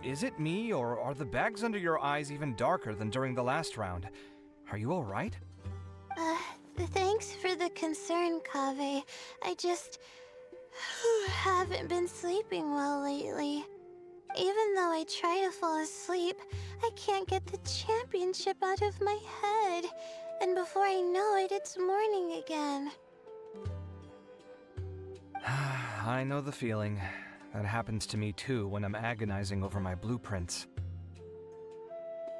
Is it me, or are the bags under your eyes even darker than during the last round? Are you alright? Thanks for the concern, Kaveh. I just haven't been sleeping well lately. Even though I try to fall asleep, I can't get the championship out of my head. And before I know it, it's morning again. I know the feeling. That happens to me too when I'm agonizing over my blueprints.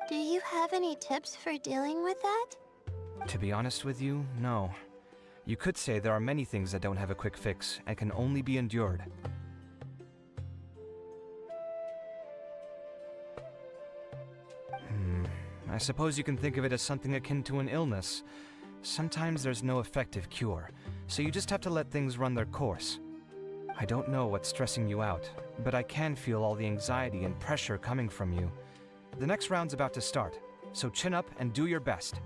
Do you have any tips for dealing with that? To be honest with you, no. You could say there are many things that don't have a quick fix and can only be endured. I suppose you can think of it as something akin to an illness. Sometimes there's no effective cure, so you just have to let things run their course. I don't know what's stressing you out, but I can feel all the anxiety and pressure coming from you. The next round's about to start, so chin up and do your best.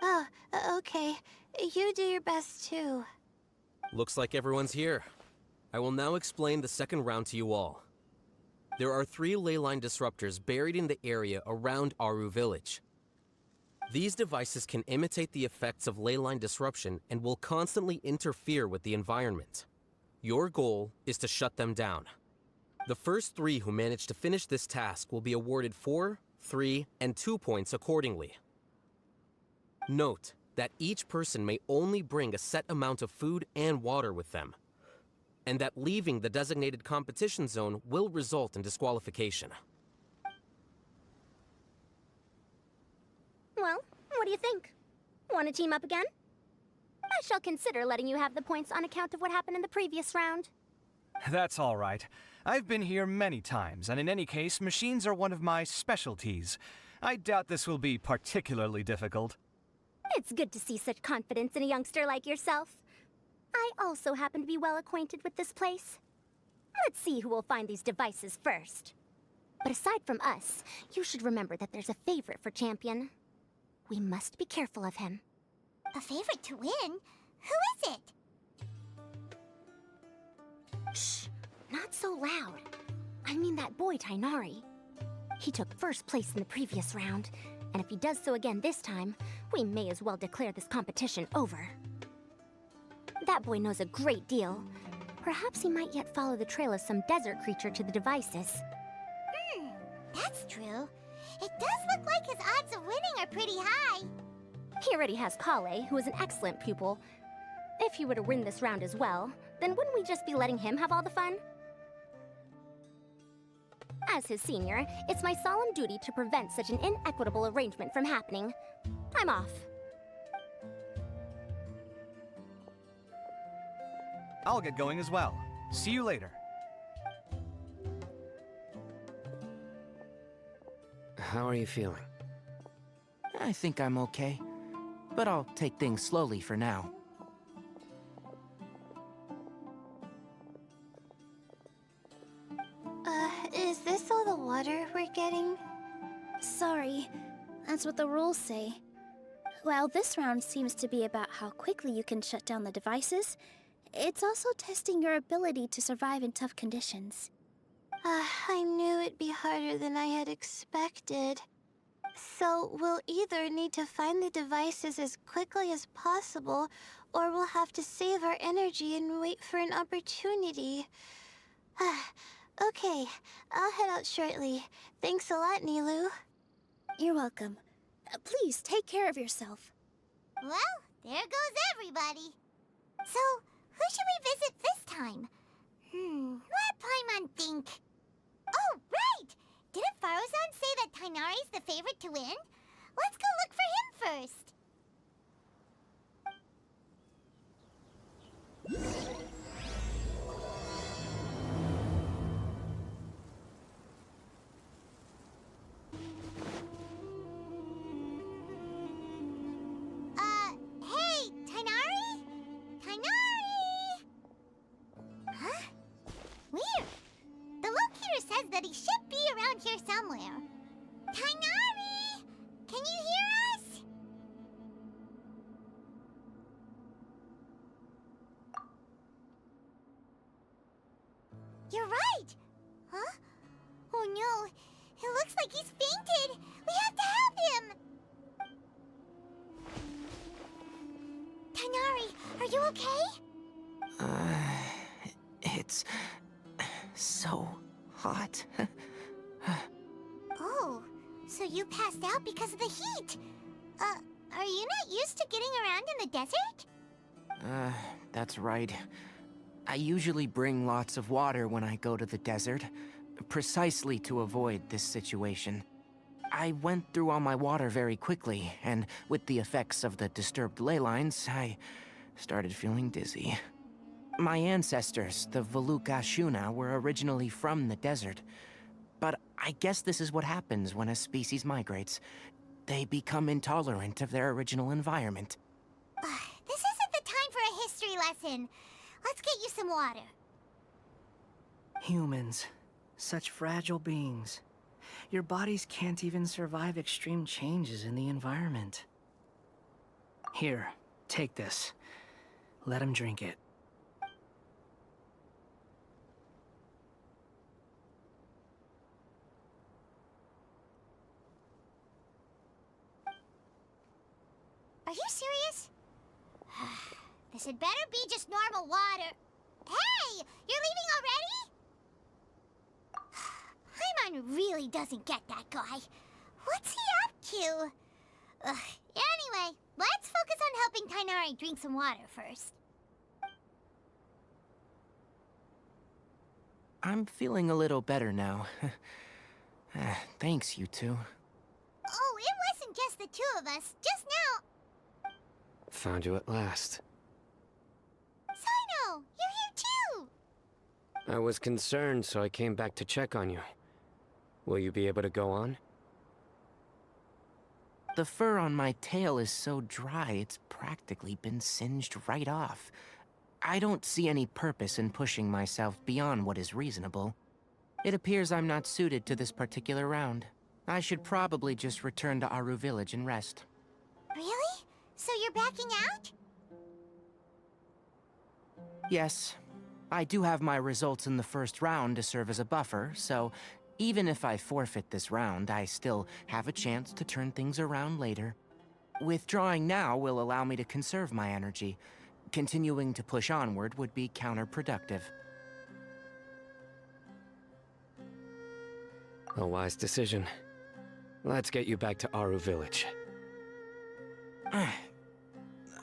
Oh, okay. You do your best too. Looks like everyone's here. I will now explain the second round to you all. There are 3 leyline disruptors buried in the area around Aru Village. These devices can imitate the effects of leyline disruption and will constantly interfere with the environment. Your goal is to shut them down. The first 3 who manage to finish this task will be awarded 4, 3, and 2 points accordingly. Note that each person may only bring a set amount of food and water with them, and that leaving the designated competition zone will result in disqualification. Well, what do you think? Want to team up again? I shall consider letting you have the points on account of what happened in the previous round. That's all right. I've been here many times, and in any case, machines are one of my specialties. I doubt this will be particularly difficult. It's good to see such confidence in a youngster like yourself. I also happen to be well acquainted with this place. Let's see who will find these devices first. But aside from us, you should remember that there's a favorite for Champion. We must be careful of him. A favorite to win? Who is it? Shh! Not so loud. I mean that boy, Tainari. He took first place in the previous round, and if he does so again this time, we may as well declare this competition over. That boy knows a great deal. Perhaps he might yet follow the trail of some desert creature to the devices. That's true. It does look like his odds of winning are pretty high. He already has Kale, who is an excellent pupil. If he were to win this round as well, then wouldn't we just be letting him have all the fun? As his senior, it's my solemn duty to prevent such an inequitable arrangement from happening. I'm off. I'll get going as well. See you later. How are you feeling? I think I'm okay, but I'll take things slowly for now. Is this all the water we're getting? Sorry, that's what the rules say. While this round seems to be about how quickly you can shut down the devices, it's also testing your ability to survive in tough conditions. I knew it'd be harder than I had expected. So we'll either need to find the devices as quickly as possible, or we'll have to save our energy and wait for an opportunity. Okay, I'll head out shortly. Thanks a lot, Nilu. You're welcome. Please take care of yourself. Well, there goes everybody. So, who should we visit this time? Let Paimon think. Oh, right! Didn't Faruzan say that Tainari's the favorite to win? Let's go look for him first. Hey, Tainari? Tainari! Huh? Weird. The locator says that he should be around here somewhere. Tainari! Can you hear us? so hot. Oh, so you passed out because of the heat. Are you not used to getting around in the desert? That's right. I usually bring lots of water when I go to the desert, precisely to avoid this situation. I went through all my water very quickly, and with the effects of the disturbed ley lines, I started feeling dizzy. My ancestors, the Valukashuna, were originally from the desert. But I guess this is what happens when a species migrates. They become intolerant of their original environment. This isn't the time for a history lesson. Let's get you some water. Humans. Such fragile beings. Your bodies can't even survive extreme changes in the environment. Here, take this. Let him drink it. Are you serious? This had better be just normal water. Hey! You're leaving already? Paimon really doesn't get that guy. What's he up to? Anyway, let's focus on helping Tainari drink some water first. I'm feeling a little better now. Thanks, you two. Oh, it wasn't just the two of us. Just now. Found you at last. Sino, you're here too. I was concerned, so I came back to check on you. Will you be able to go on? The fur on my tail is so dry, it's practically been singed right off. I don't see any purpose in pushing myself beyond what is reasonable. It appears I'm not suited to this particular round. I should probably just return to Aru Village and rest. Really? So you're backing out? Yes. I do have my results in the first round to serve as a buffer, so even if I forfeit this round, I still have a chance to turn things around later. Withdrawing now will allow me to conserve my energy. Continuing to push onward would be counterproductive. A wise decision. Let's get you back to Aru Village.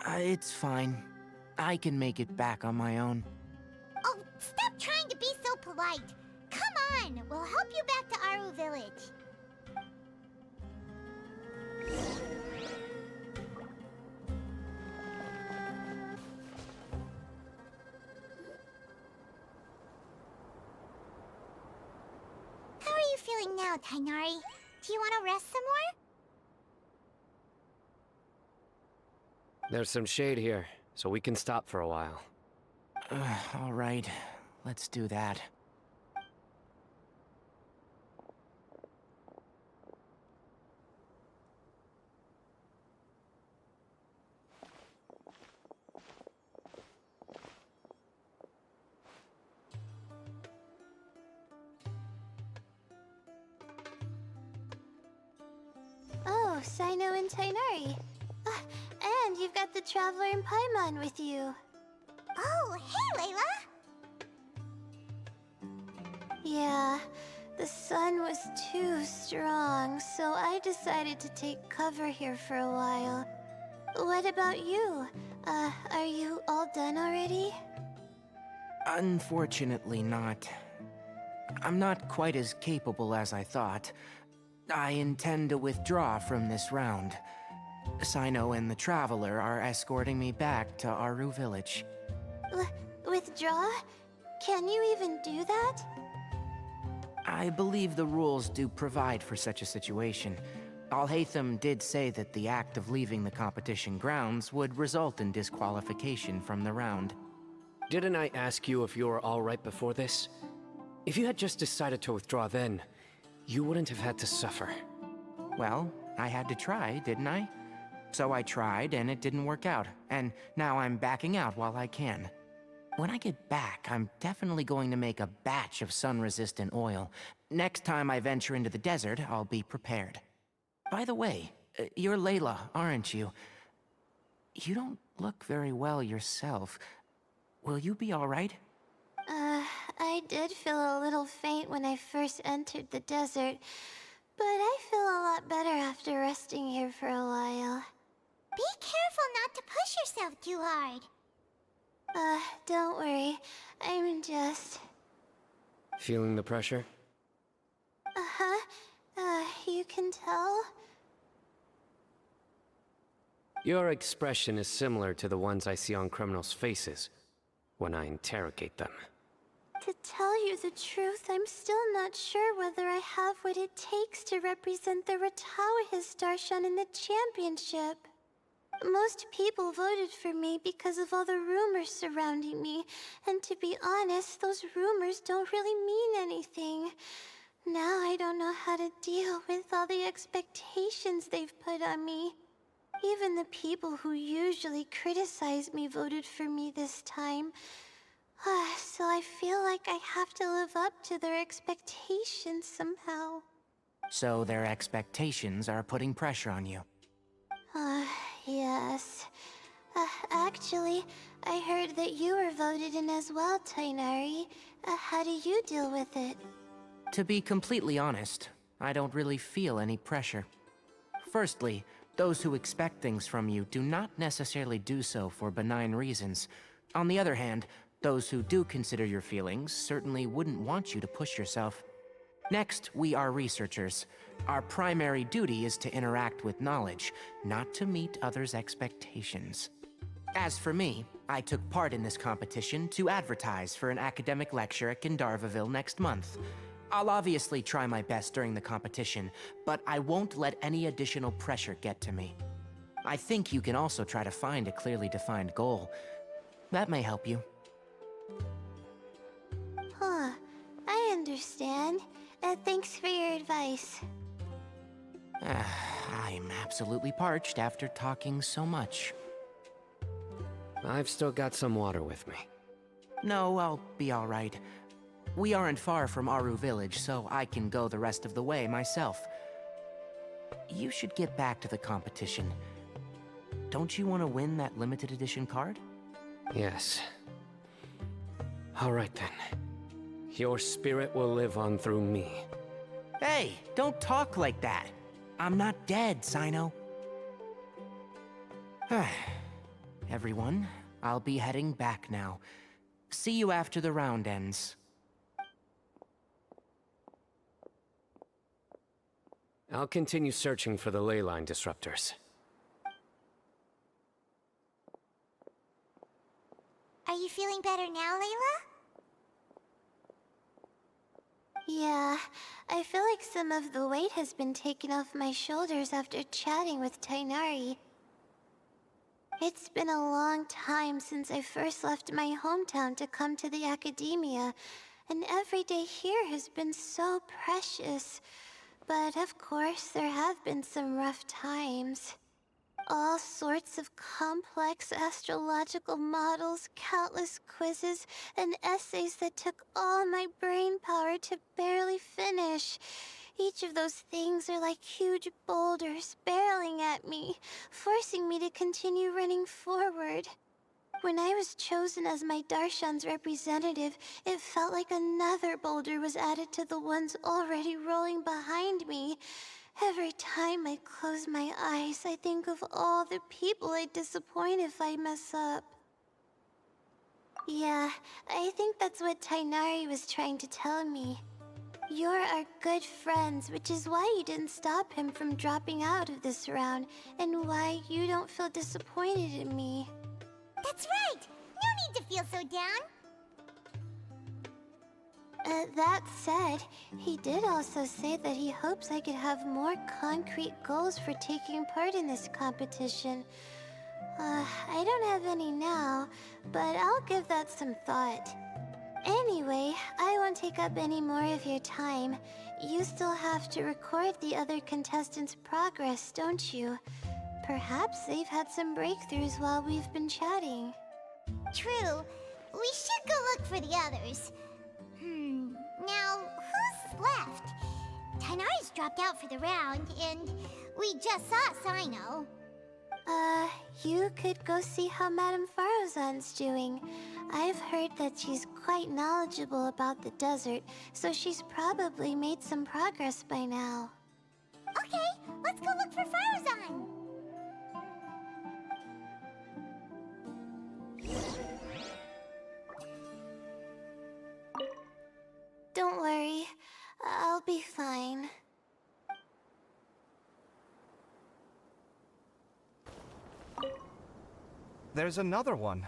It's fine. I can make it back on my own. Oh, stop trying to be so polite. Come on, we'll help you back to Aru Village. How are you feeling now, Tainari? Do you want to rest some more? There's some shade here, so we can stop for a while. All right, let's do that. Oh, Sino and Tainari. And you've got the Traveler and Paimon with you. Oh, hey, Layla! Yeah, the sun was too strong, so I decided to take cover here for a while. What about you? Are you all done already? Unfortunately not. I'm not quite as capable as I thought. I intend to withdraw from this round. Sino and the Traveler are escorting me back to Aru Village. Withdraw? Can you even do that? I believe the rules do provide for such a situation. Alhaitham did say that the act of leaving the competition grounds would result in disqualification from the round. Didn't I ask you if you were alright before this? If you had just decided to withdraw then, you wouldn't have had to suffer. Well, I had to try, didn't I? So I tried, and it didn't work out, and now I'm backing out while I can. When I get back, I'm definitely going to make a batch of sun-resistant oil. Next time I venture into the desert, I'll be prepared. By the way, you're Layla, aren't you? You don't look very well yourself. Will you be all right? I did feel a little faint when I first entered the desert, but I feel a lot better after resting here for a while. Be careful not to push yourself too hard. Don't worry. I'm just... Feeling the pressure? Uh-huh. You can tell? Your expression is similar to the ones I see on criminals' faces when I interrogate them. To tell you the truth, I'm still not sure whether I have what it takes to represent the Ratawa Darshan in the championship. Most people voted for me because of all the rumors surrounding me, and to be honest, those rumors don't really mean anything. Now I don't know how to deal with all the expectations they've put on me. Even the people who usually criticize me voted for me this time. So I feel like I have to live up to their expectations somehow. So their expectations are putting pressure on you. Yes. Actually, I heard that you were voted in as well, Tainari. How do you deal with it? To be completely honest, I don't really feel any pressure. Firstly, those who expect things from you do not necessarily do so for benign reasons. On the other hand, those who do consider your feelings certainly wouldn't want you to push yourself. Next, we are researchers. Our primary duty is to interact with knowledge, not to meet others' expectations. As for me, I took part in this competition to advertise for an academic lecture at Gandharvaville next month. I'll obviously try my best during the competition, but I won't let any additional pressure get to me. I think you can also try to find a clearly defined goal. That may help you. I understand. Thanks for your advice. I'm absolutely parched after talking so much. I've still got some water with me. No, I'll be all right. We aren't far from Aru Village, so I can go the rest of the way myself. You should get back to the competition. Don't you want to win that limited edition card? Yes. All right then. Your spirit will live on through me. Hey, don't talk like that. I'm not dead, Sino. Everyone, I'll be heading back now. See you after the round ends. I'll continue searching for the ley line disruptors. Are you feeling better now, Layla? Yeah, I feel like some of the weight has been taken off my shoulders after chatting with Tainari. It's been a long time since I first left my hometown to come to the academia, and every day here has been so precious. But of course, there have been some rough times. All sorts of complex astrological models, countless quizzes, and essays that took all my brain power to barely finish. Each of those things are like huge boulders barreling at me, forcing me to continue running forward. When I was chosen as my Darshan's representative, it felt like another boulder was added to the ones already rolling behind me. Every time I close my eyes, I think of all the people I'd disappoint if I mess up. Yeah, I think that's what Tainari was trying to tell me. You're our good friends, which is why you didn't stop him from dropping out of this round, and why you don't feel disappointed in me. That's right! No need to feel so down! That said, he did also say that he hopes I could have more concrete goals for taking part in this competition. I don't have any now, but I'll give that some thought. Anyway, I won't take up any more of your time. You still have to record the other contestants' progress, don't you? Perhaps they've had some breakthroughs while we've been chatting. True. We should go look for the others. Now, who's left? Tainari's dropped out for the round, and we just saw Sino. You could go see how Madame Farozan's doing. I've heard that she's quite knowledgeable about the desert, so she's probably made some progress by now. Okay, let's go look for Faruzan. Don't worry, I'll be fine. There's another one.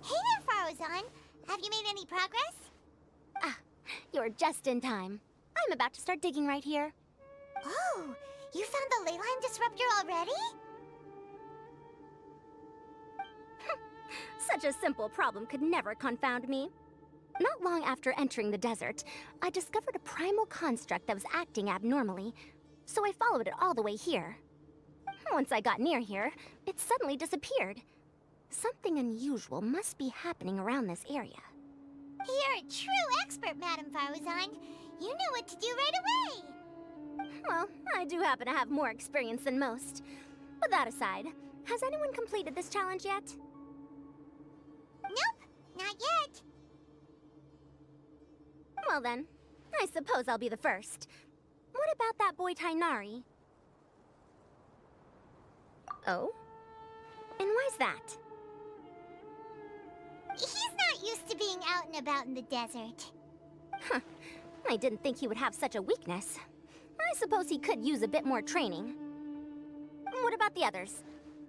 Hey there, Faruzan. Have you made any progress? Ah, you're just in time. I'm about to start digging right here. Oh, you found the ley line disruptor already? Such a simple problem could never confound me. Not long after entering the desert, I discovered a primal construct that was acting abnormally, so I followed it all the way here. Once I got near here, it suddenly disappeared. Something unusual must be happening around this area. You're a true expert, Madam Faruzan. You knew what to do right away. Well, I do happen to have more experience than most. But that aside, has anyone completed this challenge yet? Nope, not yet. Well then, I suppose I'll be the first. What about that boy Tainari? Oh? And why's that? He's not used to being out and about in the desert. Huh. I didn't think he would have such a weakness. I suppose he could use a bit more training. What about the others?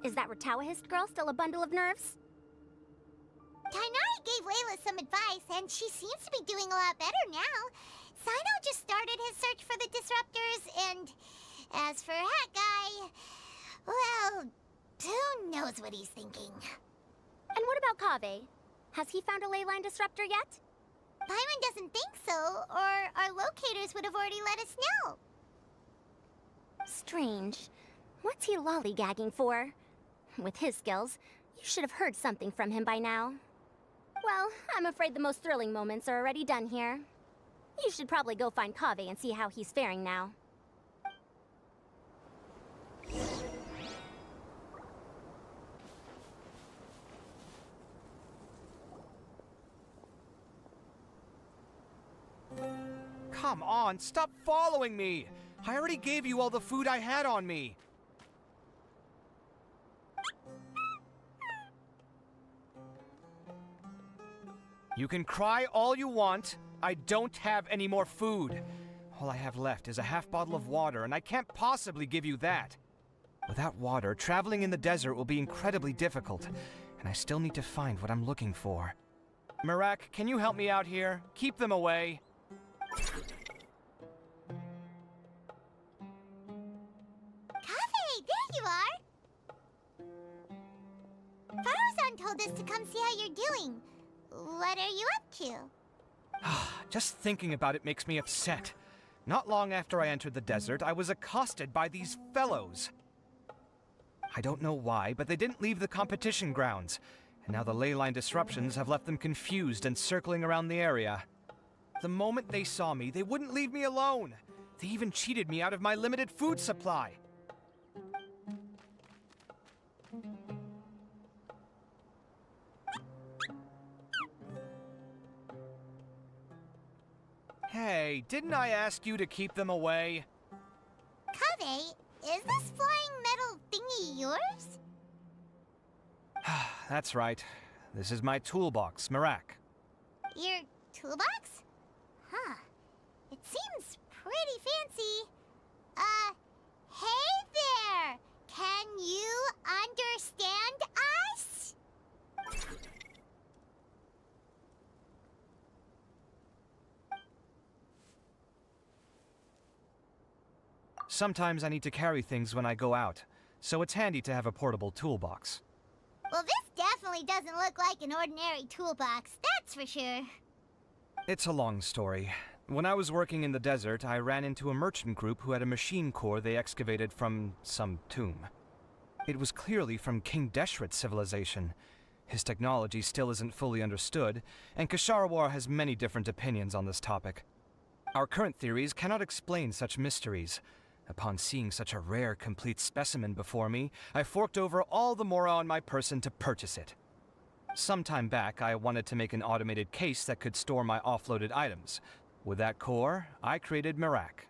Is that Ratawahist girl still a bundle of nerves? Tainari gave Layla some advice, and she seems to be doing a lot better now. Sino just started his search for the disruptors, and as for Hat Guy, well, who knows what he's thinking. And what about Kaveh? Has he found a ley line disruptor yet? Paimon doesn't think so, or our locators would have already let us know. Strange. What's he lollygagging for? With his skills, you should have heard something from him by now. Well, I'm afraid the most thrilling moments are already done here. You should probably go find Kaveh and see how he's faring now. Come on, stop following me! I already gave you all the food I had on me. You can cry all you want. I don't have any more food. All I have left is a half bottle of water, and I can't possibly give you that. Without water, traveling in the desert will be incredibly difficult, and I still need to find what I'm looking for. Marak, can you help me out here? Keep them away. Kaveh, there you are! Faruzan told us to come see how you're doing. What are you up to? Just thinking about it makes me upset. Not long after I entered the desert, I was accosted by these fellows. I don't know why, but they didn't leave the competition grounds, and now the ley line disruptions have left them confused and circling around the area. The moment they saw me, they wouldn't leave me alone. They even cheated me out of my limited food supply. Hey, didn't I ask you to keep them away? Kaveh, is this flying metal thingy yours? That's right. This is my toolbox, Marak. Your toolbox? Huh. It seems pretty fancy. Hey there! Can you understand us? Sometimes I need to carry things when I go out, so it's handy to have a portable toolbox. Well, this definitely doesn't look like an ordinary toolbox, that's for sure. It's a long story. When I was working in the desert, I ran into a merchant group who had a machine core they excavated from some tomb. It was clearly from King Deshret's civilization. His technology still isn't fully understood, and Kasharawar has many different opinions on this topic. Our current theories cannot explain such mysteries, Upon seeing such a rare, complete specimen before me, I forked over all the mora on my person to purchase it. Some time back, I wanted to make an automated case that could store my offloaded items. With that core, I created Mirak.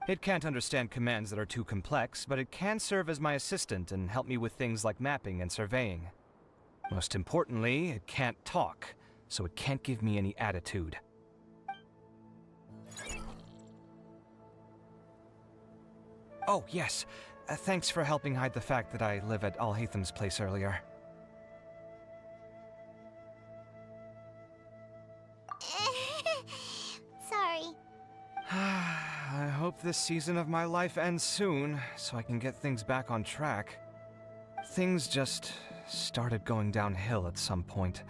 It can't understand commands that are too complex, but it can serve as my assistant and help me with things like mapping and surveying. Most importantly, it can't talk, so it can't give me any attitude. Oh, yes. Thanks for helping hide the fact that I live at Alhatham's place earlier. Sorry. I hope this season of my life ends soon, so I can get things back on track. Things just started going downhill at some point.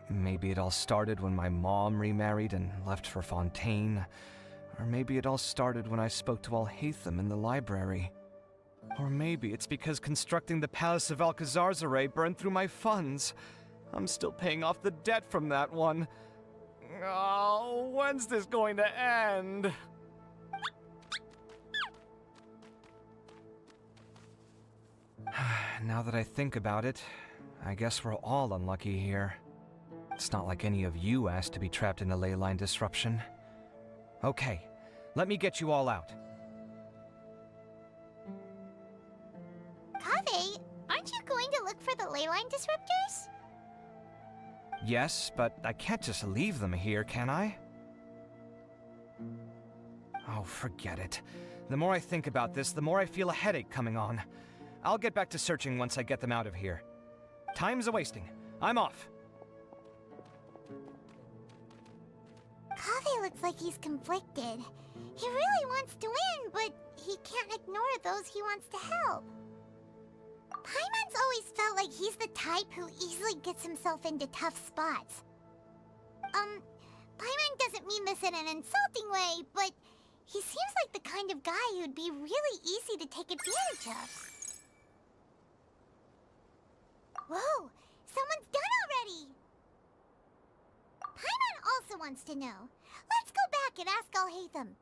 Maybe it all started when my mom remarried and left for Fontaine. Or maybe it all started when I spoke to Alhatham in the library. Or maybe it's because constructing the Palace of Alcazar's burned through my funds. I'm still paying off the debt from that one. Oh, when's this going to end? Now that I think about it, I guess we're all unlucky here. It's not like any of you asked to be trapped in a ley line disruption. Okay, let me get you all out. Kaveh, aren't you going to look for the ley line disruptors? Yes, but I can't just leave them here, can I? Oh, forget it. The more I think about this, the more I feel a headache coming on. I'll get back to searching once I get them out of here. Time's a-wasting. I'm off. Kaveh looks like he's conflicted. He really wants to win, but he can't ignore those he wants to help. Paimon's always felt like he's the type who easily gets himself into tough spots. Paimon doesn't mean this in an insulting way, but he seems like the kind of guy who'd be really easy to take advantage of. Whoa! Someone's done already! Paimon also wants to know. Let's go back and ask Alhatham.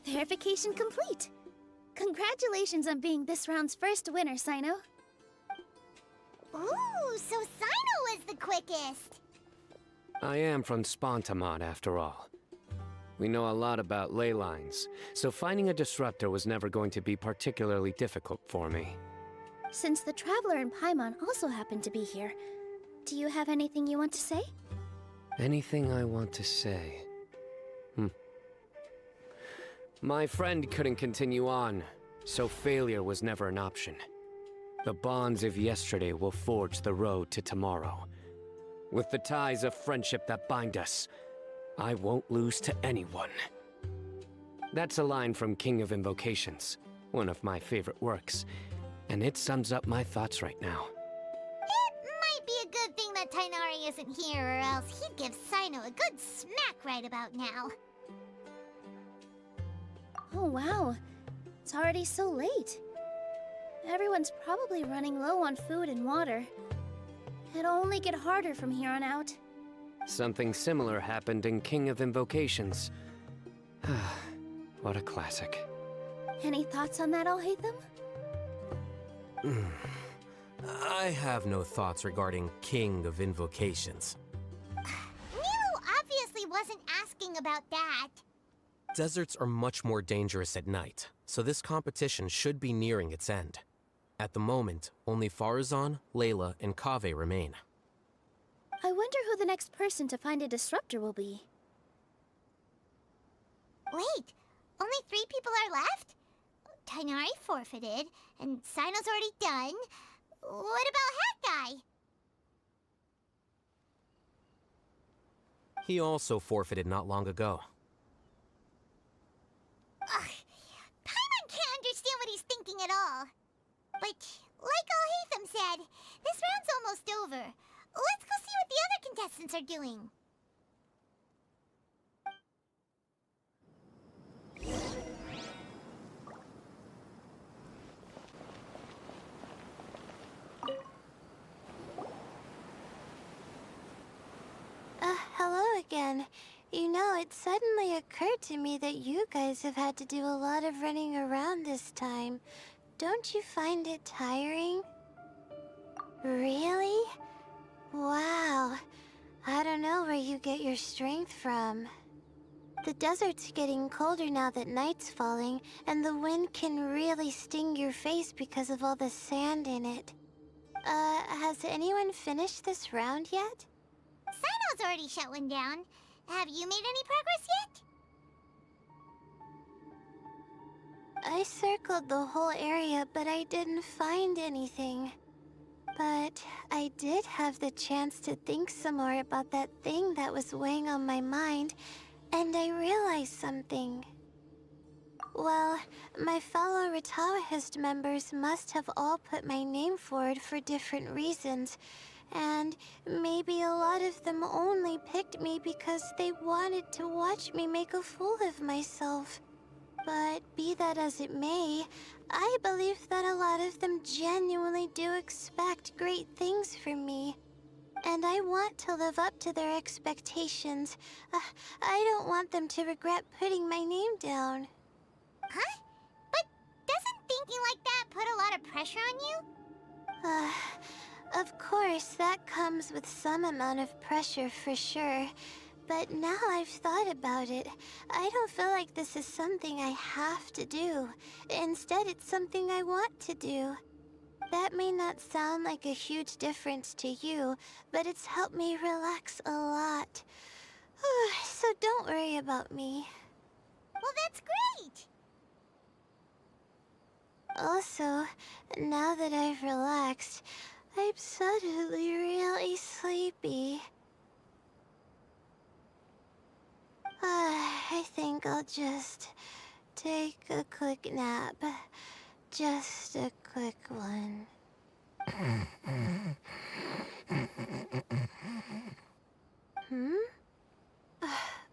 Verification complete. Congratulations on being this round's first winner, Sino. Ooh, so Sino was the quickest! I am from Spontamod, after all. We know a lot about ley lines, so finding a disruptor was never going to be particularly difficult for me. Since the Traveler and Paimon also happen to be here, do you have anything you want to say? Anything I want to say? My friend couldn't continue on, so failure was never an option. The bonds of yesterday will forge the road to tomorrow. With the ties of friendship that bind us, I won't lose to anyone. That's a line from King of Invocations, one of my favorite works, and it sums up my thoughts right now. It might be a good thing that Tainari isn't here, or else he'd give Sino a good smack right about now. Oh wow, it's already so late. Everyone's probably running low on food and water. It'll only get harder from here on out. Something similar happened in King of Invocations. What a classic. Any thoughts on that, Alhatham? I have no thoughts regarding King of Invocations. Nilo obviously wasn't asking about that. Deserts are much more dangerous at night, so this competition should be nearing its end. At the moment, only Farazan, Layla, and Kaveh remain. I wonder who the next person to find a disruptor will be. Wait, only 3 people are left? Tainari forfeited, and Sino's already done. What about Hat Guy? He also forfeited not long ago. Ugh, Paimon can't understand what he's thinking at all. But, like Alhatham said, this round's almost over. Let's go see what the other contestants are doing. again. You know, it suddenly occurred to me that you guys have had to do a lot of running around this time. Don't you find it tiring? Really? Wow. I don't know where you get your strength from. The desert's getting colder now that night's falling, and the wind can really sting your face because of all the sand in it. Has anyone finished this round yet? Sino's already shut one down. Have you made any progress yet? I circled the whole area, but I didn't find anything. But I did have the chance to think some more about that thing that was weighing on my mind, and I realized something. Well, my fellow Tauraxus members must have all put my name forward for different reasons, and maybe a lot of them only picked me because they wanted to watch me make a fool of myself. But be that as it may, I believe that a lot of them genuinely do expect great things from me. And I want to live up to their expectations. I don't want them to regret putting my name down. Huh? But doesn't thinking like that put a lot of pressure on you? Of course, that comes with some amount of pressure for sure. But now I've thought about it, I don't feel like this is something I have to do. Instead, it's something I want to do. That may not sound like a huge difference to you, but it's helped me relax a lot. So don't worry about me. Well, that's great! Also, now that I've relaxed, I'm suddenly really sleepy. I think I'll just take a quick nap. Just a quick one.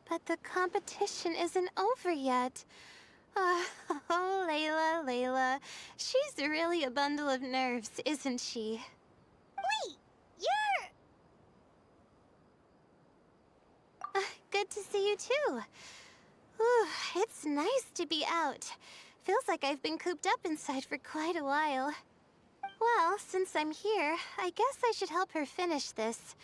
But the competition isn't over yet. Oh, Layla. She's really a bundle of nerves, isn't she? Wait, you're... Good to see you too. Ooh, it's nice to be out. Feels like I've been cooped up inside for quite a while. Well, since I'm here, I guess I should help her finish this.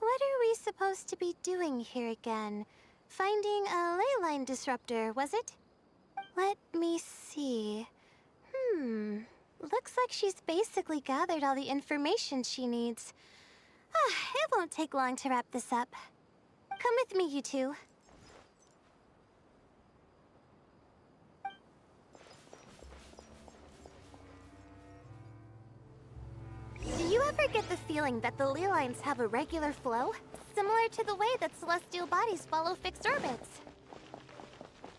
What are we supposed to be doing here again? Finding a ley line disruptor, was it? Let me see. Looks like she's basically gathered all the information she needs. It won't take long to wrap this up. Come with me, you two. Do you ever get the feeling that the ley lines have a regular flow? Similar to the way that celestial bodies follow fixed orbits.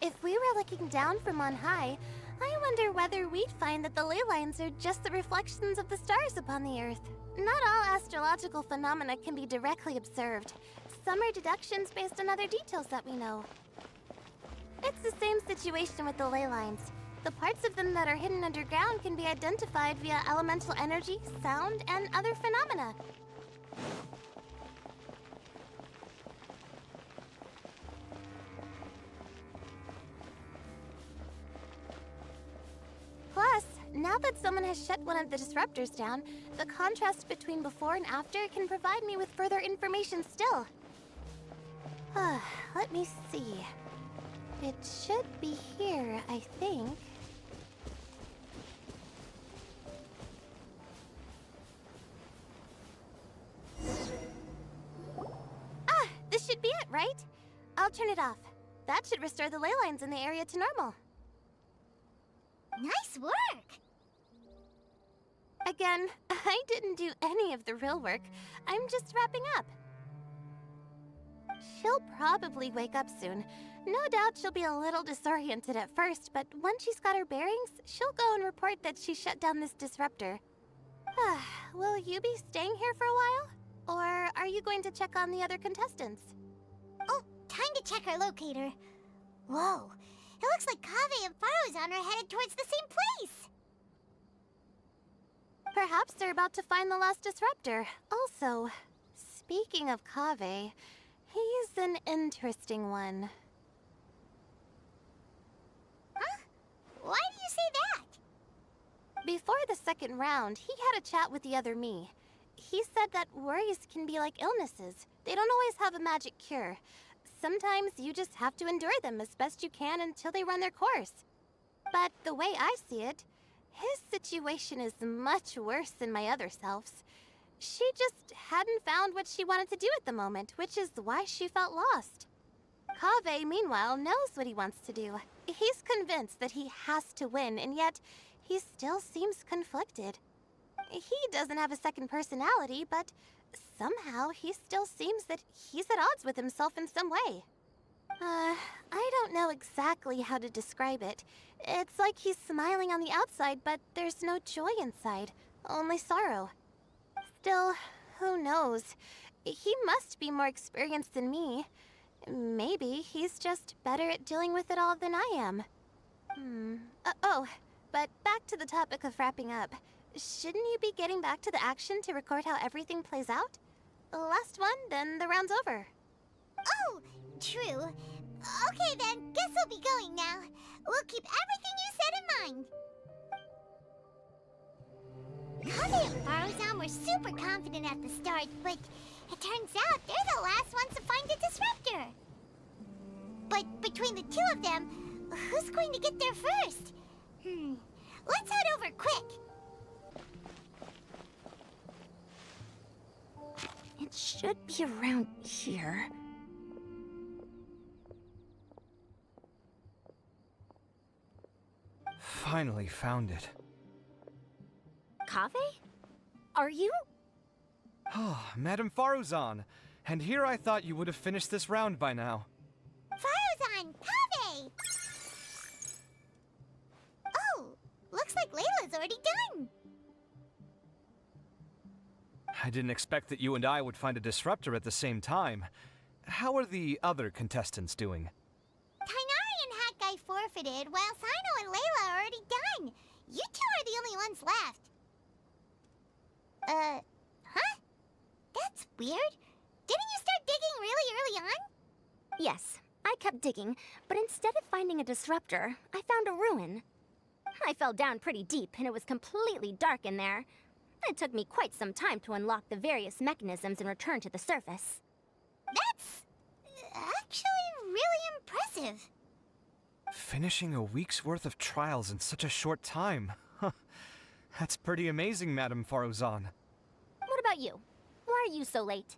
If we were looking down from on high, I wonder whether we'd find that the ley lines are just the reflections of the stars upon the Earth. Not all astrological phenomena can be directly observed. Some are deductions based on other details that we know. It's the same situation with the ley lines. The parts of them that are hidden underground can be identified via elemental energy, sound, and other phenomena. Plus, now that someone has shut one of the disruptors down, the contrast between before and after can provide me with further information still. Let me see. It should be here, I think. This should be it, right? I'll turn it off. That should restore the ley lines in the area to normal. Nice work! Again, I didn't do any of the real work. I'm just wrapping up. She'll probably wake up soon. No doubt she'll be a little disoriented at first, but once she's got her bearings, she'll go and report that she shut down this disruptor. Will you be staying here for a while? Or are you going to check on the other contestants? Oh, time to check our locator. Whoa, it looks like Kaveh and Farozan are headed towards the same place! Perhaps they're about to find the last disruptor. Also, speaking of Kaveh, He's an interesting one. Huh? Why do you say that? Before the second round, he had a chat with the other me. He said that worries can be like illnesses. They don't always have a magic cure. Sometimes you just have to endure them as best you can until they run their course. But the way I see it, his situation is much worse than my other self's. She just hadn't found what she wanted to do at the moment, which is why she felt lost. Kaveh, meanwhile, knows what he wants to do. He's convinced that he has to win, and yet he still seems conflicted. He doesn't have a second personality, but somehow he still seems that he's at odds with himself in some way. I don't know exactly how to describe it. It's like he's smiling on the outside, but there's no joy inside, only sorrow. Still, who knows? He must be more experienced than me. Maybe he's just better at dealing with it all than I am. But back to the topic of wrapping up. Shouldn't you be getting back to the action to record how everything plays out? Last one, then the round's over. Oh, true. Okay then, guess we'll be going now. We'll keep everything you said in mind. Kaveh and Faruzan were super confident at the start, but it turns out they're the last ones to find the disruptor. But between the two of them, who's going to get there first? Let's head over quick. It should be around here. Finally found it. Kaveh? Are you? Oh, Madame Faruzan. And here I thought you would have finished this round by now. Faruzan, Kaveh! Oh, looks like Layla's already done. I didn't expect that you and I would find a disruptor at the same time. How are the other contestants doing? Tainari and Hat Guy forfeited, while Sino and Layla are already done. You two are the only ones left. Huh? That's weird. Didn't you start digging really early on? Yes, I kept digging, but instead of finding a disruptor, I found a ruin. I fell down pretty deep, and it was completely dark in there. It took me quite some time to unlock the various mechanisms and return to the surface. That's actually really impressive. Finishing a week's worth of trials in such a short time. Huh. That's pretty amazing, Madame Faruzan. What about you? Why are you so late?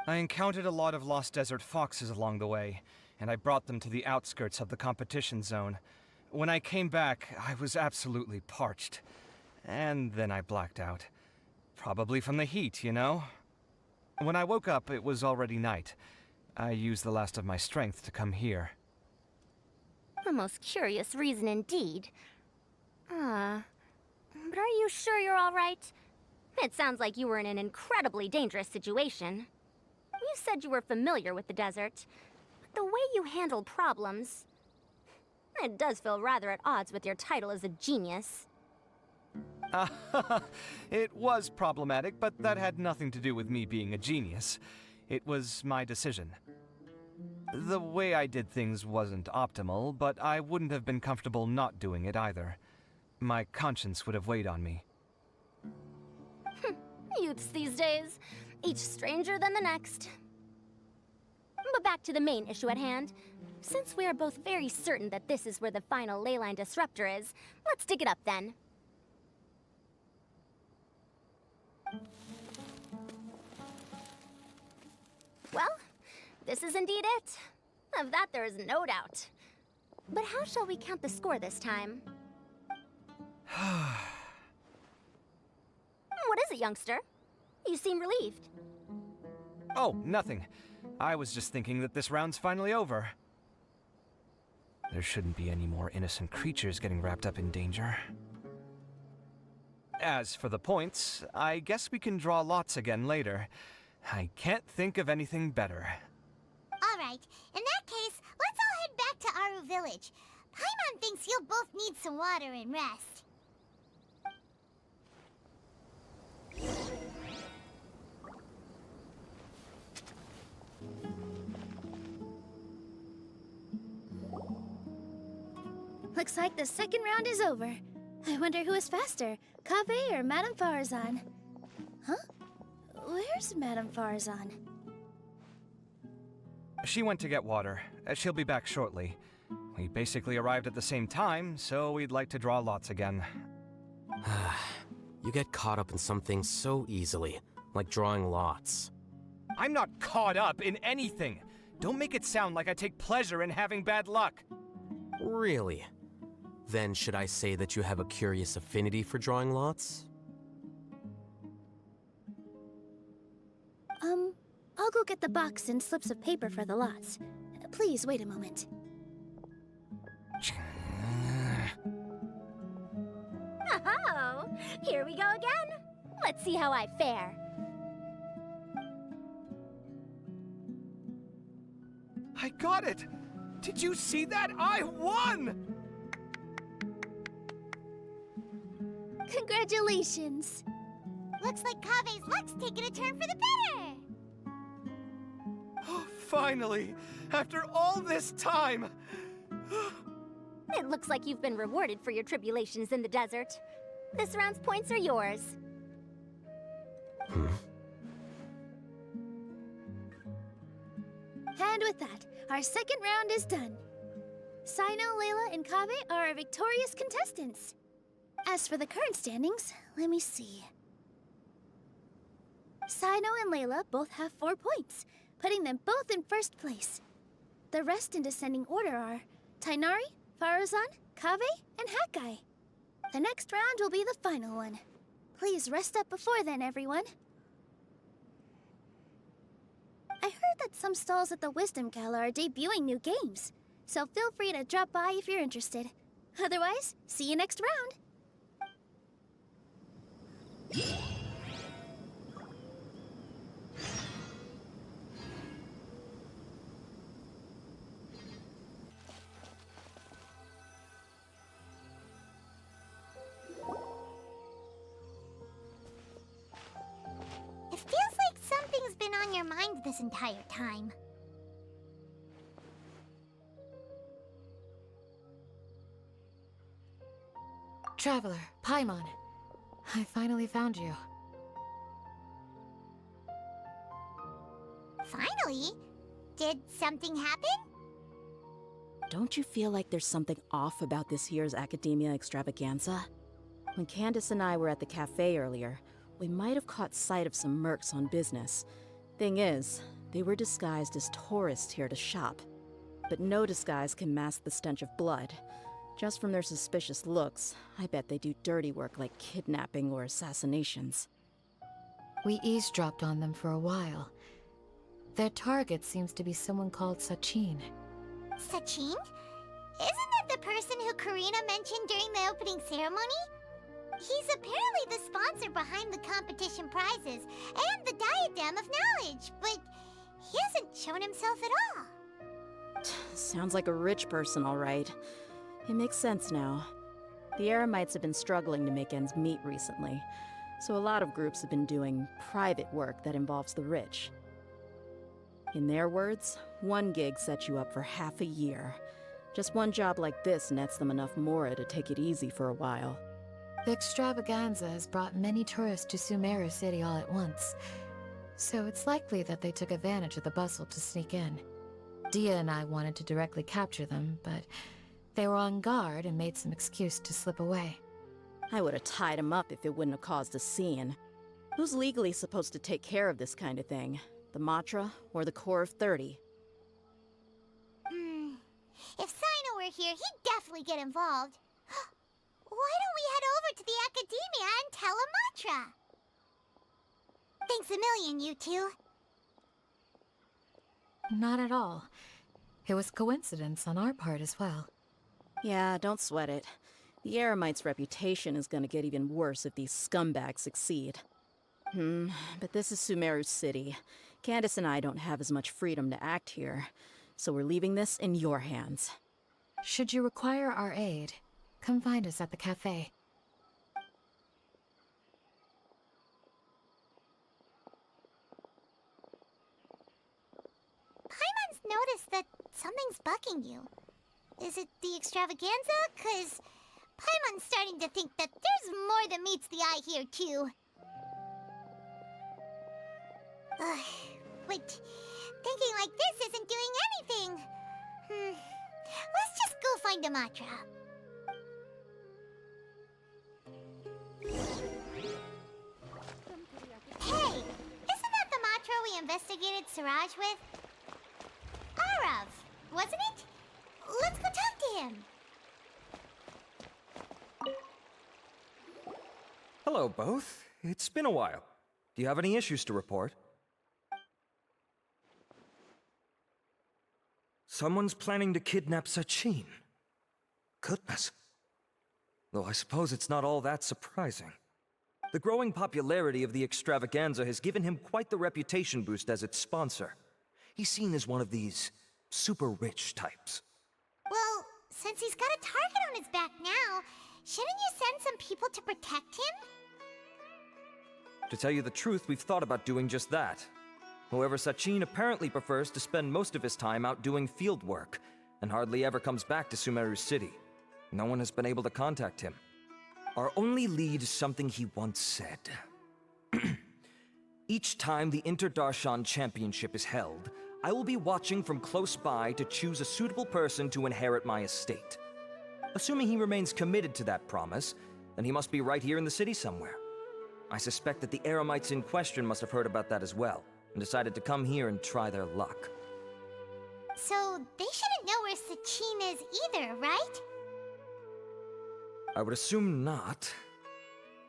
I encountered a lot of lost desert foxes along the way, and I brought them to the outskirts of the competition zone. When I came back, I was absolutely parched. And then I blacked out. Probably from the heat, you know? When I woke up, it was already night. I used the last of my strength to come here. A most curious reason indeed. But are you sure you're all right? It sounds like you were in an incredibly dangerous situation. You said you were familiar with the desert, but the way you handled problems... It does feel rather at odds with your title as a genius. It was problematic, but that had nothing to do with me being a genius. It was my decision. The way I did things wasn't optimal, but I wouldn't have been comfortable not doing it either. My conscience would have weighed on me. Youths these days, each stranger than the next. But back to the main issue at hand. Since we are both very certain that this is where the final leyline disruptor is, let's dig it up then. Well, this is indeed it. Of that there is no doubt. But how shall we count the score this time? What is it, youngster? You seem relieved. Oh, nothing. I was just thinking that this round's finally over. There shouldn't be any more innocent creatures getting wrapped up in danger. As for the points, I guess we can draw lots again later. I can't think of anything better. Alright, in that case, let's all head back to Aru Village. Paimon thinks you'll both need some water and rest. Looks like the second round is over. I wonder who is faster, Kaveh or Madame Farazan? Huh? Where's Madame Farazan? She went to get water. She'll be back shortly. We basically arrived at the same time, so we'd like to draw lots again. You get caught up in some things so easily, like drawing lots. I'm not caught up in anything. Don't make it sound like I take pleasure in having bad luck. Really? Then should I say that you have a curious affinity for drawing lots? I'll go get the box and slips of paper for the lots. Please wait a moment. Oh, here we go again. Let's see how I fare. I got it! Did you see that? I won! Congratulations! Looks like Kaveh's luck's taking a turn for the better. Oh, finally! After all this time! It looks like you've been rewarded for your tribulations in the desert. This round's points are yours. And with that, our second round is done. Sino, Layla, and Kaveh are our victorious contestants. As for the current standings, let me see. Sino and Layla both have 4 points, putting them both in first place. The rest in descending order are Tainari, Farazan, Kaveh, and Hakai. The next round will be the final one. Please rest up before then, everyone. I heard that some stalls at the Wisdom Gala are debuting new games, so feel free to drop by if you're interested. Otherwise, see you next round! It feels like something's been on your mind this entire time. Traveler, Paimon. I finally found you. Finally? Did something happen? Don't you feel like there's something off about this year's Academia Extravaganza? When Candace and I were at the cafe earlier, we might have caught sight of some mercs on business. Thing is, they were disguised as tourists here to shop. But no disguise can mask the stench of blood. Just from their suspicious looks, I bet they do dirty work like kidnapping or assassinations. We eavesdropped on them for a while. Their target seems to be someone called Sachin. Sachin? Isn't that the person who Karina mentioned during the opening ceremony? He's apparently the sponsor behind the competition prizes and the Diadem of Knowledge, but he hasn't shown himself at all. Sounds like a rich person, all right. It makes sense now. The Eremites have been struggling to make ends meet recently, so a lot of groups have been doing private work that involves the rich. In their words, one gig sets you up for half a year. Just one job like this nets them enough mora to take it easy for a while. The extravaganza has brought many tourists to Sumeru City all at once, so it's likely that they took advantage of the bustle to sneak in. Dia and I wanted to directly capture them, but they were on guard and made some excuse to slip away. I would have tied him up if it wouldn't have caused a scene. Who's legally supposed to take care of this kind of thing? The Matra or the Corps of 30? If Sino were here, he'd definitely get involved. Why don't we head over to the Academia and tell Amatra? Thanks a million, you two. Not at all. It was coincidence on our part as well. Yeah, don't sweat it. The Eremites' reputation is gonna get even worse if these scumbags succeed. But this is Sumeru City. Candace and I don't have as much freedom to act here, so we're leaving this in your hands. Should you require our aid, come find us at the cafe. Paimon's noticed that something's bugging you. Is it the extravaganza? 'Cause Paimon's starting to think that there's more than meets the eye here, too. But thinking like this isn't doing anything. Let's just go find Amatra. Hey, isn't that the Matra we investigated Siraj with? Arav, wasn't it? Let's go talk to him. Hello, both. It's been a while. Do you have any issues to report? Someone's planning to kidnap Sachin. Goodness. Though I suppose it's not all that surprising. The growing popularity of the extravaganza has given him quite the reputation boost as its sponsor. He's seen as one of these super rich types. Well, since he's got a target on his back now, shouldn't you send some people to protect him? To tell you the truth, we've thought about doing just that. However, Sachin apparently prefers to spend most of his time out doing field work, and hardly ever comes back to Sumeru City. No one has been able to contact him. Our only lead is something he once said. Each time the Inter-Darshan Championship is held, I will be watching from close by to choose a suitable person to inherit my estate. Assuming he remains committed to that promise, then he must be right here in the city somewhere. I suspect that the Eremites in question must have heard about that as well, and decided to come here and try their luck. So they shouldn't know where Sachin is either, right? I would assume not.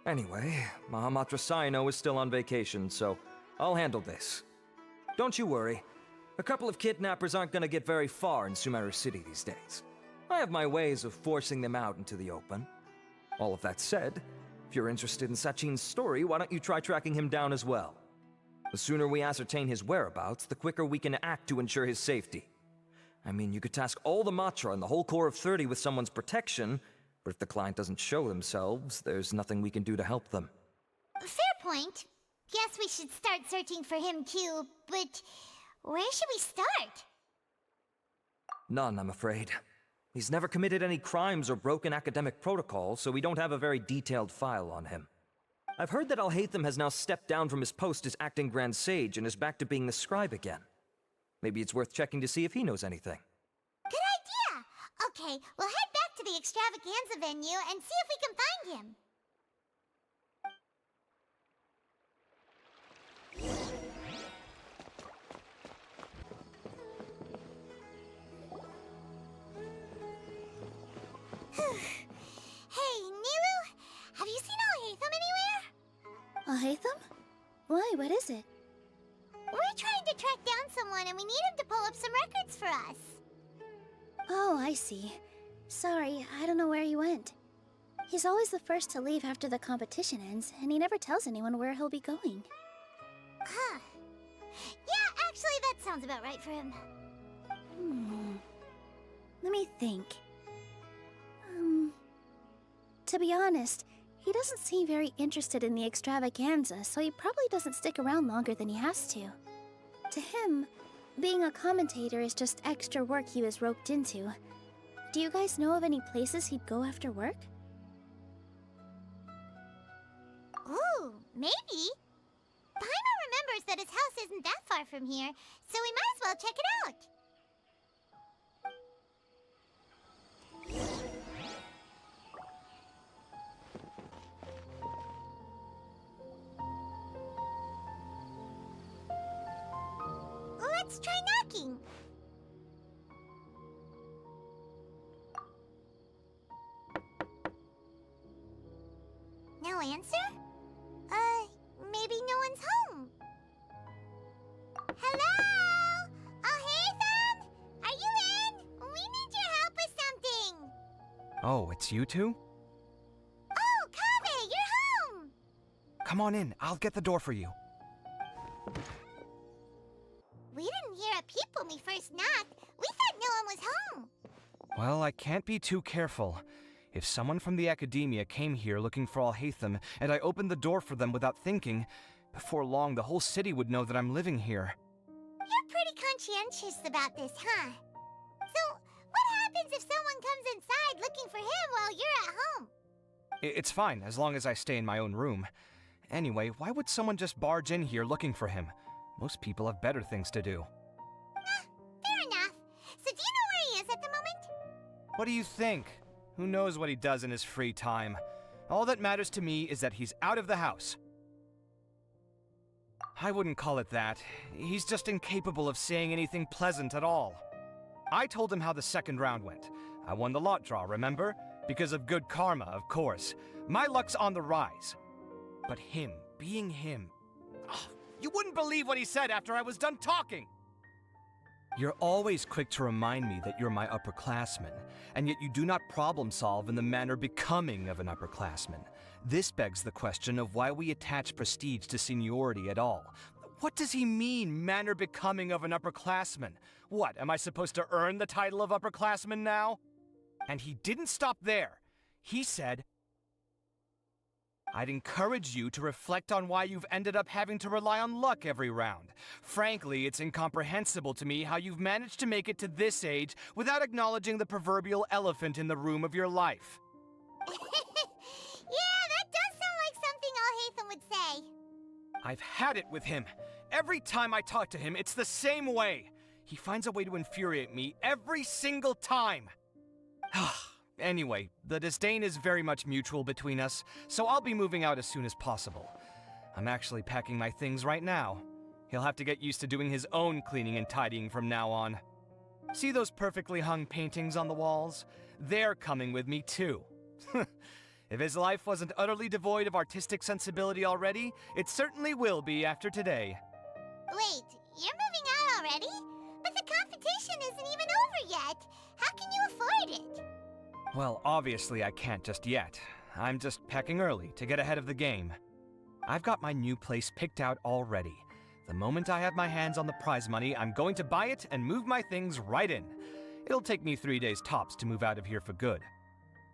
Anyway, Mahamatra Saino is still on vacation, so I'll handle this. Don't you worry. A couple of kidnappers aren't gonna get very far in Sumeru City these days. I have my ways of forcing them out into the open. All of that said, if you're interested in Sachin's story, why don't you try tracking him down as well? The sooner we ascertain his whereabouts, the quicker we can act to ensure his safety. I mean, you could task all the Matra and the whole Corps of 30 with someone's protection, but if the client doesn't show themselves, there's nothing we can do to help them. Fair point. Guess we should start searching for him too, but where should we start? None, I'm afraid. He's never committed any crimes or broken academic protocol, so we don't have a very detailed file on him. I've heard that Alhaitham has now stepped down from his post as acting Grand Sage and is back to being the scribe again. Maybe it's worth checking to see if he knows anything. Good idea! Okay, we'll head back to the extravaganza venue and see if we can find him. Hey, Nilu, have you seen Alhaitham anywhere? Alhaitham? Why, what is it? We're trying to track down someone and we need him to pull up some records for us. Oh, I see. Sorry, I don't know where he went. He's always the first to leave after the competition ends, and he never tells anyone where he'll be going. Huh. Yeah, actually that sounds about right for him. Let me think. To be honest, he doesn't seem very interested in the extravaganza, so he probably doesn't stick around longer than he has to. To him, being a commentator is just extra work he was roped into. Do you guys know of any places he'd go after work? Ooh, maybe. Paimon remembers that his house isn't that far from here, so we might as well check it out. Let's try knocking. No answer? Maybe no one's home. Hello? Alhaitham? Are you in? We need your help with something. Oh, it's you two? Oh, Kaveh, you're home! Come on in, I'll get the door for you. We didn't hear a peep when we first knocked. We thought no one was home. Well, I can't be too careful. If someone from the academia came here looking for Alhaitham, and I opened the door for them without thinking, before long the whole city would know that I'm living here. You're pretty conscientious about this, huh? So, what happens if someone It's fine, as long as I stay in my own room. Anyway, why would someone just barge in here looking for him? Most people have better things to do. Fair enough. So do you know where he is at the moment? What do you think? Who knows what he does in his free time? All that matters to me is that he's out of the house. I wouldn't call it that. He's just incapable of saying anything pleasant at all. I told him how the second round went. I won the lot draw, remember? Because of good karma, of course. My luck's on the rise. But him, being him... Oh, you wouldn't believe what he said after I was done talking! You're always quick to remind me that you're my upperclassman, and yet you do not problem solve in the manner becoming of an upperclassman. This begs the question of why we attach prestige to seniority at all. What does he mean, manner becoming of an upperclassman? What, am I supposed to earn the title of upperclassman now? And he didn't stop there. He said, I'd encourage you to reflect on why you've ended up having to rely on luck every round. Frankly, it's incomprehensible to me how you've managed to make it to this age without acknowledging the proverbial elephant in the room of your life. Yeah, that does sound like something Alhaitham would say. I've had it with him. Every time I talk to him, it's the same way. He finds a way to infuriate me every single time. Anyway, the disdain is very much mutual between us, so I'll be moving out as soon as possible. I'm actually packing my things right now. He'll have to get used to doing his own cleaning and tidying from now on. See those perfectly hung paintings on the walls? They're coming with me too. If his life wasn't utterly devoid of artistic sensibility already, it certainly will be after today. Wait, you're moving out already? But the competition isn't even over yet. How can you afford it? Well, obviously I can't just yet. I'm just packing early to get ahead of the game. I've got my new place picked out already. The moment I have my hands on the prize money, I'm going to buy it and move my things right in. It'll take me 3 days tops to move out of here for good.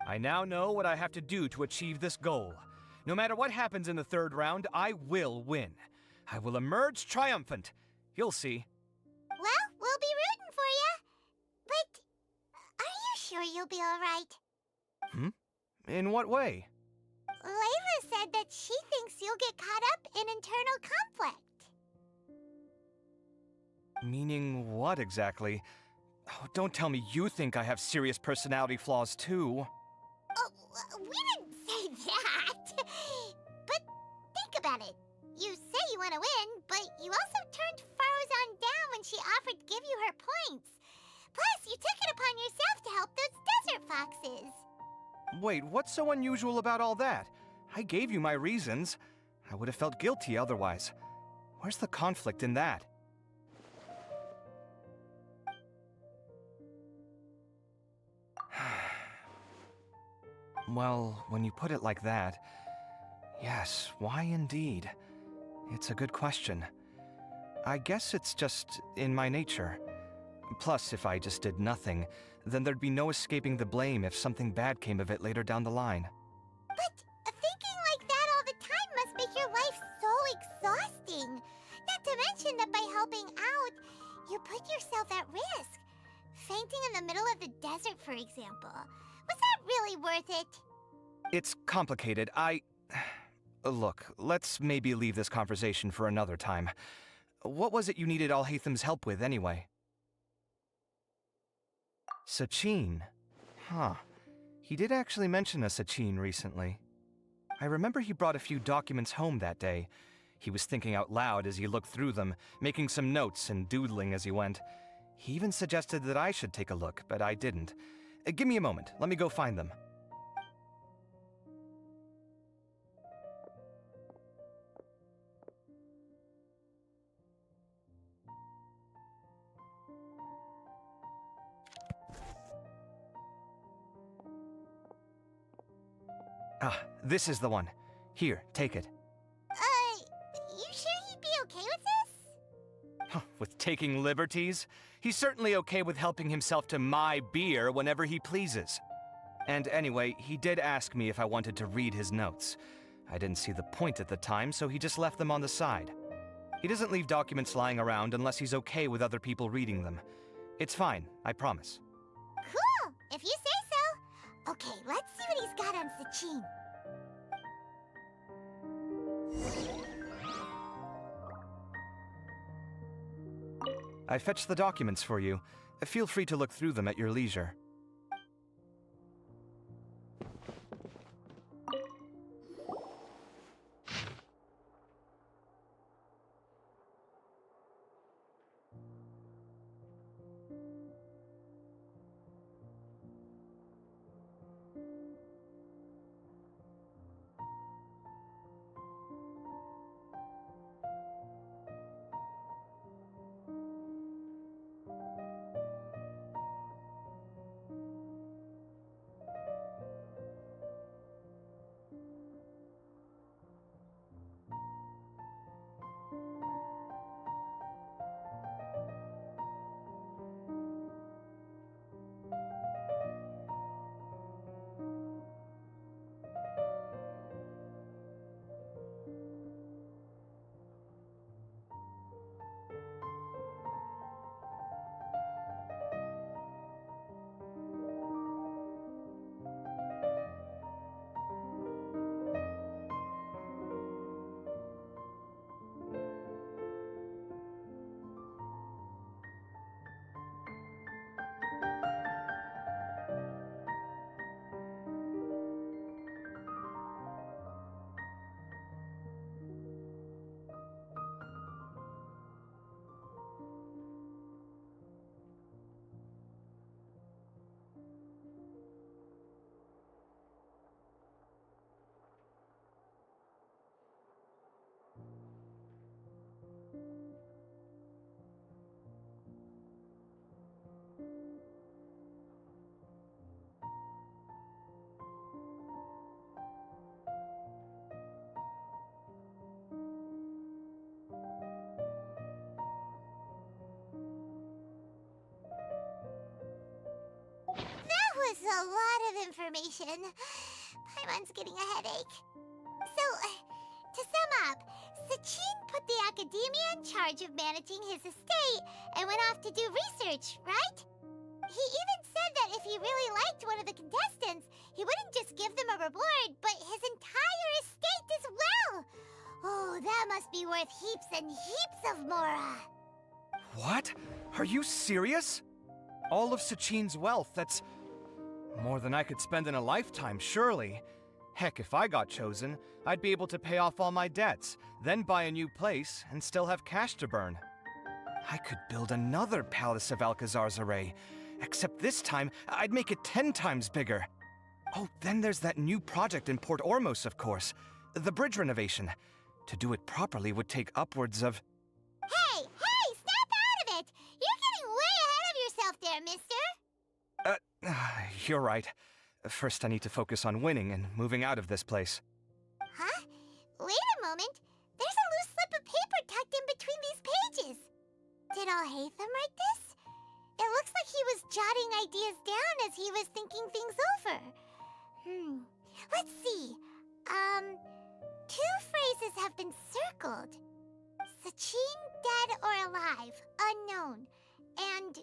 I now know what I have to do to achieve this goal. No matter what happens in the third round, I will win. I will emerge triumphant. You'll see. Well, we'll be rooting for you. But are you sure you'll be all right? In what way? Layla said that she thinks you'll get caught up in internal conflict. Meaning what exactly? Oh, don't tell me you think I have serious personality flaws too. Oh, we didn't say that. But think about it. You say you want to win, but you also turned Faruzan down when she offered to give you her points. Plus, you took it upon yourself to help those desert foxes. Wait, what's so unusual about all that? I gave you my reasons. I would have felt guilty otherwise. Where's the conflict in that? Well, when you put it like that, yes, why indeed? It's a good question. I guess it's just in my nature. Plus, if I just did nothing, then there'd be no escaping the blame if something bad came of it later down the line. But thinking like that all the time must make your life so exhausting. Not to mention that by helping out, you put yourself at risk. Fainting in the middle of the desert, for example. Was that really worth it? It's complicated. Look, let's maybe leave this conversation for another time. What was it you needed Alhaitham's help with, anyway? Sachin? Huh. He did actually mention a Sachin recently. I remember he brought a few documents home that day. He was thinking out loud as he looked through them, making some notes and doodling as he went. He even suggested that I should take a look, but I didn't. Give me a moment. Let me go find them. Ah, this is the one. Here, take it. You sure he'd be okay with this? With taking liberties? He's certainly okay with helping himself to my beer whenever he pleases. And anyway, he did ask me if I wanted to read his notes. I didn't see the point at the time, so he just left them on the side. He doesn't leave documents lying around unless he's okay with other people reading them. It's fine, I promise. Cool, if you say so. Okay, let's see what he's got on Sachin. I fetched the documents for you. Feel free to look through them at your leisure. That was a lot of information. Paimon's getting a headache. So, to sum up, Sachin put the Academia in charge of managing his estate and went off to do research, right? He even said that if he really liked one of the contestants, he wouldn't just give them a reward, but his entire estate as well. Oh, that must be worth heaps and heaps of mora. What? Are you serious? All of Sachin's wealth, that's more than I could spend in a lifetime, surely. Heck, if I got chosen, I'd be able to pay off all my debts, then buy a new place, and still have cash to burn. I could build another Palace of Alcazar's array, except this time, I'd make it 10 times bigger. Oh, then there's that new project in Port Ormos, of course. The bridge renovation. To do it properly would take upwards of... Hey, snap out of it! You're getting way ahead of yourself there, mister. You're right. First, I need to focus on winning and moving out of this place. Huh? Wait a moment. There's a loose slip of paper tucked in between these pages. Did Alhaitham write this? It looks like he was jotting ideas down as he was thinking things over. Let's see. Two phrases have been circled. Sachin, dead or alive, unknown. And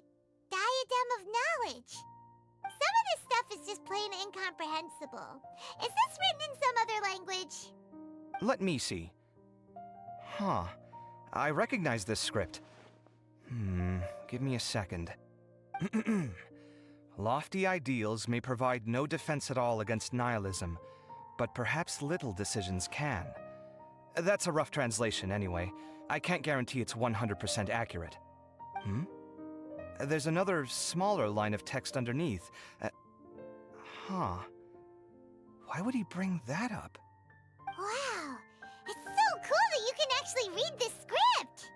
diadem of knowledge. Some of this stuff is just plain incomprehensible. Is this written in some other language? Let me see. Huh. I recognize this script. Give me a second. Lofty ideals may provide no defense at all against nihilism, but perhaps little decisions can. That's a rough translation anyway. I can't guarantee it's 100% accurate. There's another smaller line of text underneath. Why would he bring that up? Wow, it's so cool that you can actually read this script!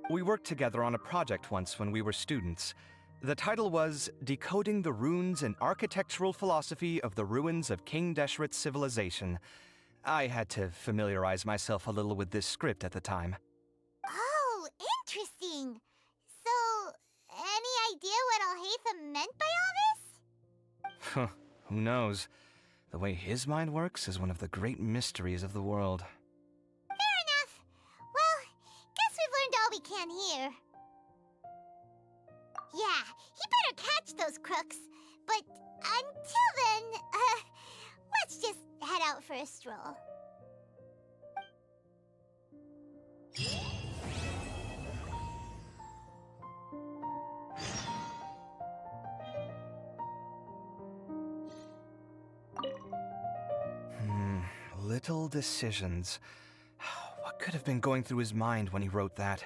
We worked together on a project once when we were students. The title was Decoding the Runes and Architectural Philosophy of the Ruins of King Deshret's Civilization. I had to familiarize myself a little with this script at the time. Oh, interesting. So, any idea what Alhaitham meant by all this? Who knows? The way his mind works is one of the great mysteries of the world. Fair enough. Well, guess we've learned all we can here. Yeah, he better catch those crooks. But until then, let's just head out for a stroll. Little decisions. What could have been going through his mind when he wrote that?